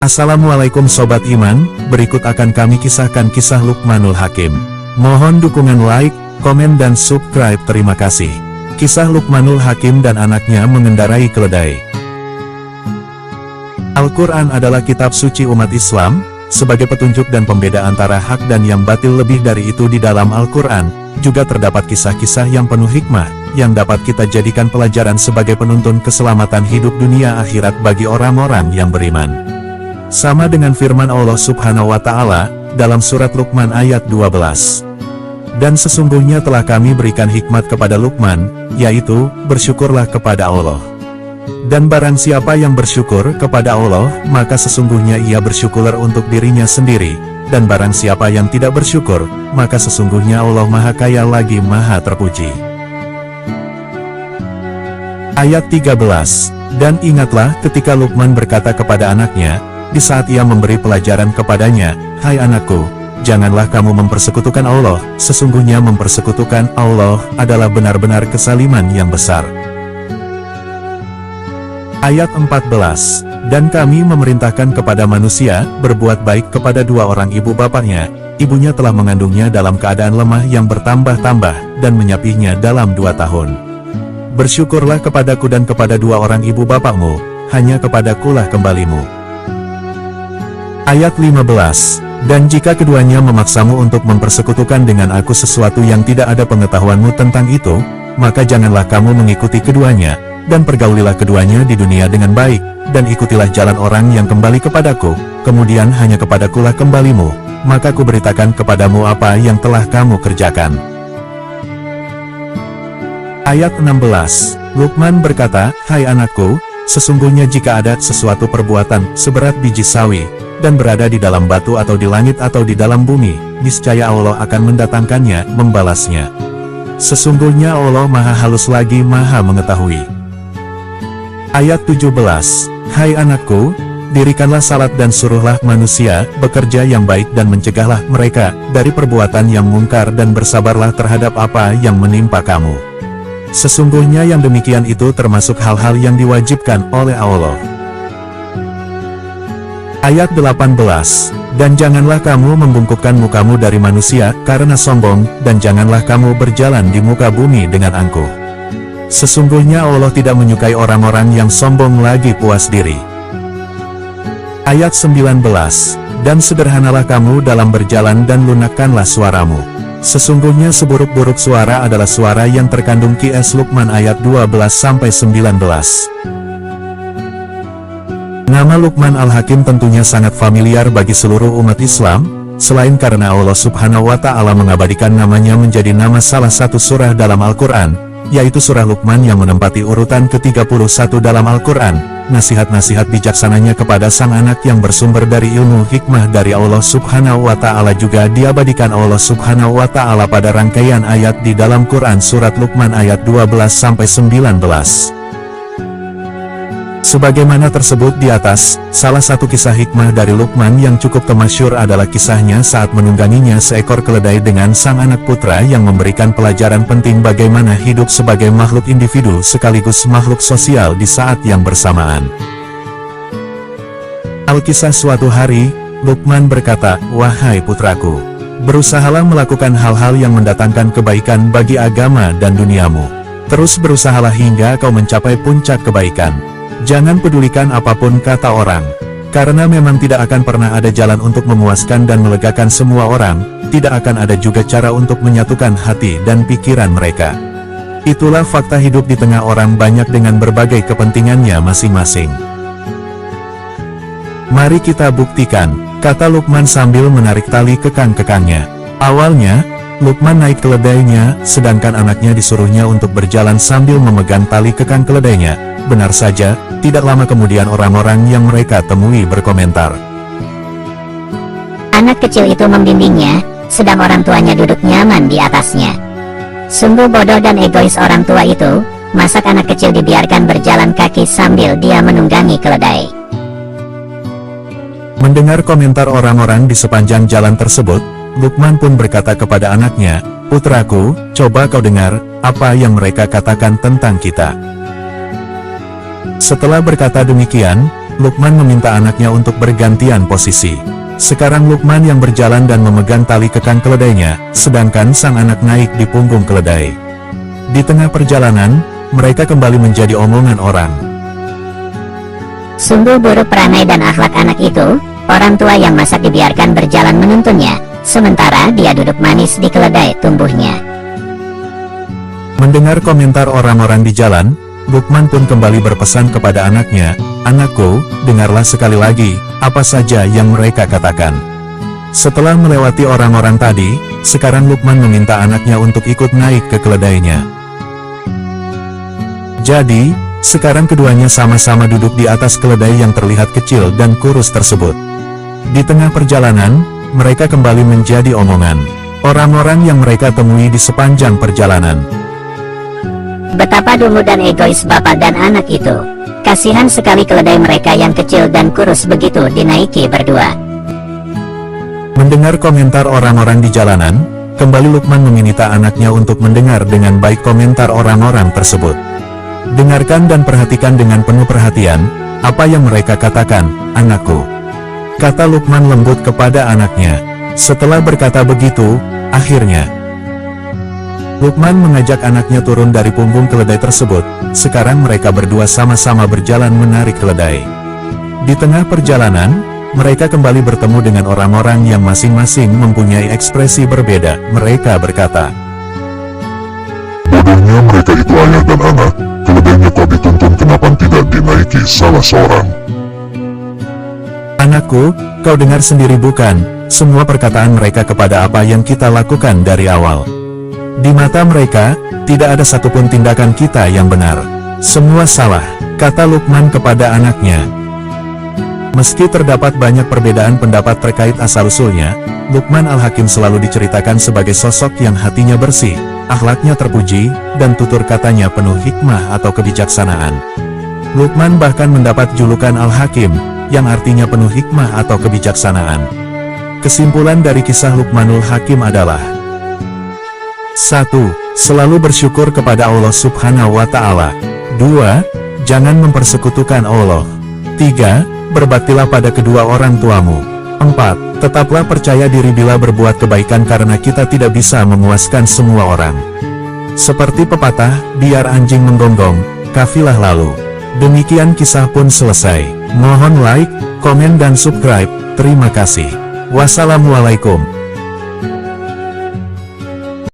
Assalamualaikum Sobat Iman, berikut akan kami kisahkan kisah Luqmanul Hakim. Mohon dukungan like, komen dan subscribe, terima kasih. Kisah Luqmanul Hakim dan anaknya mengendarai keledai. Al-Quran adalah kitab suci umat Islam, sebagai petunjuk dan pembeda antara hak dan yang batil. Lebih dari itu, di dalam Al-Quran juga terdapat kisah-kisah yang penuh hikmah, yang dapat kita jadikan pelajaran sebagai penuntun keselamatan hidup dunia akhirat bagi orang-orang yang beriman. Sama dengan firman Allah Subhanahu wa Ta'ala dalam surat Luqman ayat 12. Dan sesungguhnya telah kami berikan hikmat kepada Luqman, yaitu bersyukurlah kepada Allah. Dan barang siapa yang bersyukur kepada Allah, maka sesungguhnya ia bersyukur untuk dirinya sendiri. Dan barang siapa yang tidak bersyukur, maka sesungguhnya Allah Maha Kaya lagi Maha Terpuji. Ayat 13. Dan ingatlah ketika Luqman berkata kepada anaknya, di saat ia memberi pelajaran kepadanya, "Hai anakku, janganlah kamu mempersekutukan Allah, sesungguhnya mempersekutukan Allah adalah benar-benar kezaliman yang besar." Ayat 14. Dan kami memerintahkan kepada manusia, berbuat baik kepada dua orang ibu bapaknya, ibunya telah mengandungnya dalam keadaan lemah yang bertambah-tambah, dan menyapihnya dalam 2 tahun. Bersyukurlah kepadaku dan kepada dua orang ibu bapakmu, hanya kepadakulah kembalimu. Ayat 15. Dan jika keduanya memaksamu untuk mempersekutukan dengan aku sesuatu yang tidak ada pengetahuanmu tentang itu, maka janganlah kamu mengikuti keduanya, dan pergaulilah keduanya di dunia dengan baik, dan ikutilah jalan orang yang kembali kepadaku, kemudian hanya kepadakulah kembalimu, maka kuberitakan kepadamu apa yang telah kamu kerjakan. Ayat 16. Luqman berkata, "Hai anakku, sesungguhnya jika ada sesuatu perbuatan seberat biji sawi, dan berada di dalam batu atau di langit atau di dalam bumi, niscaya Allah akan mendatangkannya, membalasnya. Sesungguhnya Allah Maha Halus lagi Maha Mengetahui." Ayat 17. Hai anakku, dirikanlah salat dan suruhlah manusia bekerja yang baik dan mencegahlah mereka dari perbuatan yang mungkar dan bersabarlah terhadap apa yang menimpa kamu. Sesungguhnya yang demikian itu termasuk hal-hal yang diwajibkan oleh Allah. Ayat 18. Dan janganlah kamu membungkukkan mukamu dari manusia karena sombong, dan janganlah kamu berjalan di muka bumi dengan angkuh. Sesungguhnya Allah tidak menyukai orang-orang yang sombong lagi puas diri. Ayat 19. Dan sederhanalah kamu dalam berjalan dan lunakkanlah suaramu. Sesungguhnya seburuk-buruk suara adalah suara yang terkandung qs. Luqman ayat 12-19. Nama Luqman Al-Hakim tentunya sangat familiar bagi seluruh umat Islam, selain karena Allah Subhanahu wa Ta'ala mengabadikan namanya menjadi nama salah satu surah dalam Al-Quran, yaitu surah Luqman yang menempati urutan ke-31 dalam Al-Quran. Nasihat-nasihat bijaksananya kepada sang anak yang bersumber dari ilmu hikmah dari Allah Subhanahu wa Ta'ala juga diabadikan Allah Subhanahu wa Ta'ala pada rangkaian ayat di dalam Quran surat Luqman ayat 12-19. Sebagaimana tersebut di atas, salah satu kisah hikmah dari Luqman yang cukup termasyhur adalah kisahnya saat menungganginya seekor keledai dengan sang anak putra yang memberikan pelajaran penting bagaimana hidup sebagai makhluk individu sekaligus makhluk sosial di saat yang bersamaan. Al-Kisah suatu hari, Luqman berkata, "Wahai putraku, berusahalah melakukan hal-hal yang mendatangkan kebaikan bagi agama dan duniamu. Terus berusahalah hingga kau mencapai puncak kebaikan. Jangan pedulikan apapun kata orang, karena memang tidak akan pernah ada jalan untuk memuaskan dan melegakan semua orang, tidak akan ada juga cara untuk menyatukan hati dan pikiran mereka. Itulah fakta hidup di tengah orang banyak dengan berbagai kepentingannya masing-masing. Mari kita buktikan," kata Luqman sambil menarik tali kekang-kekangnya. Awalnya, Luqman naik keledainya, sedangkan anaknya disuruhnya untuk berjalan sambil memegang tali kekang keledainya. Benar saja, tidak lama kemudian orang-orang yang mereka temui berkomentar. Anak kecil itu membimbingnya, sedang orang tuanya duduk nyaman di atasnya. Sungguh bodoh dan egois orang tua itu, masa anak kecil dibiarkan berjalan kaki sambil dia menunggangi keledai. Mendengar komentar orang-orang di sepanjang jalan tersebut, Luqman pun berkata kepada anaknya, "Putraku, coba kau dengar apa yang mereka katakan tentang kita." Setelah berkata demikian, Luqman meminta anaknya untuk bergantian posisi. Sekarang Luqman yang berjalan dan memegang tali kekang keledainya, sedangkan sang anak naik di punggung keledai. Di tengah perjalanan, mereka kembali menjadi omongan orang. Sungguh buruk perangai dan akhlak anak itu, orang tua yang masa dibiarkan berjalan menuntunnya, sementara dia duduk manis di keledai tumbuhnya. Mendengar komentar orang-orang di jalan, Luqman pun kembali berpesan kepada anaknya, "Anakku, dengarlah sekali lagi, apa saja yang mereka katakan." Setelah melewati orang-orang tadi, sekarang Luqman meminta anaknya untuk ikut naik ke keledainya. Jadi, sekarang keduanya sama-sama duduk di atas keledai yang terlihat kecil dan kurus tersebut. Di tengah perjalanan, mereka kembali menjadi omongan orang-orang yang mereka temui di sepanjang perjalanan. Betapa dungu dan egois bapak dan anak itu. Kasihan sekali keledai mereka yang kecil dan kurus begitu dinaiki berdua. Mendengar komentar orang-orang di jalanan, kembali Luqman meminta anaknya untuk mendengar dengan baik komentar orang-orang tersebut. Dengarkan dan perhatikan dengan penuh perhatian, apa yang mereka katakan, anakku. Kata Luqman lembut kepada anaknya. Setelah berkata begitu, akhirnya Luqman mengajak anaknya turun dari punggung keledai tersebut. Sekarang mereka berdua sama-sama berjalan menarik keledai. Di tengah perjalanan, mereka kembali bertemu dengan orang-orang yang masing-masing mempunyai ekspresi berbeda. Mereka berkata, "Bodohnya mereka itu ayah dan anak, keledainya kau dituntun kenapa tidak dinaiki salah seorang?" "Anakku, kau dengar sendiri bukan, semua perkataan mereka kepada apa yang kita lakukan dari awal. Di mata mereka, tidak ada satupun tindakan kita yang benar. Semua salah," kata Luqman kepada anaknya. Meski terdapat banyak perbedaan pendapat terkait asal-usulnya, Luqman Al-Hakim selalu diceritakan sebagai sosok yang hatinya bersih, akhlaknya terpuji, dan tutur katanya penuh hikmah atau kebijaksanaan. Luqman bahkan mendapat julukan Al-Hakim, yang artinya penuh hikmah atau kebijaksanaan. Kesimpulan dari kisah Luqmanul Hakim adalah 1. Selalu bersyukur kepada Allah Subhanahu wa Ta'ala. 2. Jangan mempersekutukan Allah. 3. Berbaktilah pada kedua orang tuamu. 4. Tetaplah percaya diri bila berbuat kebaikan karena kita tidak bisa memuaskan semua orang. Seperti pepatah, biar anjing menggonggong, kafilah lalu. Demikian kisah pun selesai. Mohon like, komen dan subscribe. Terima kasih. Wassalamualaikum.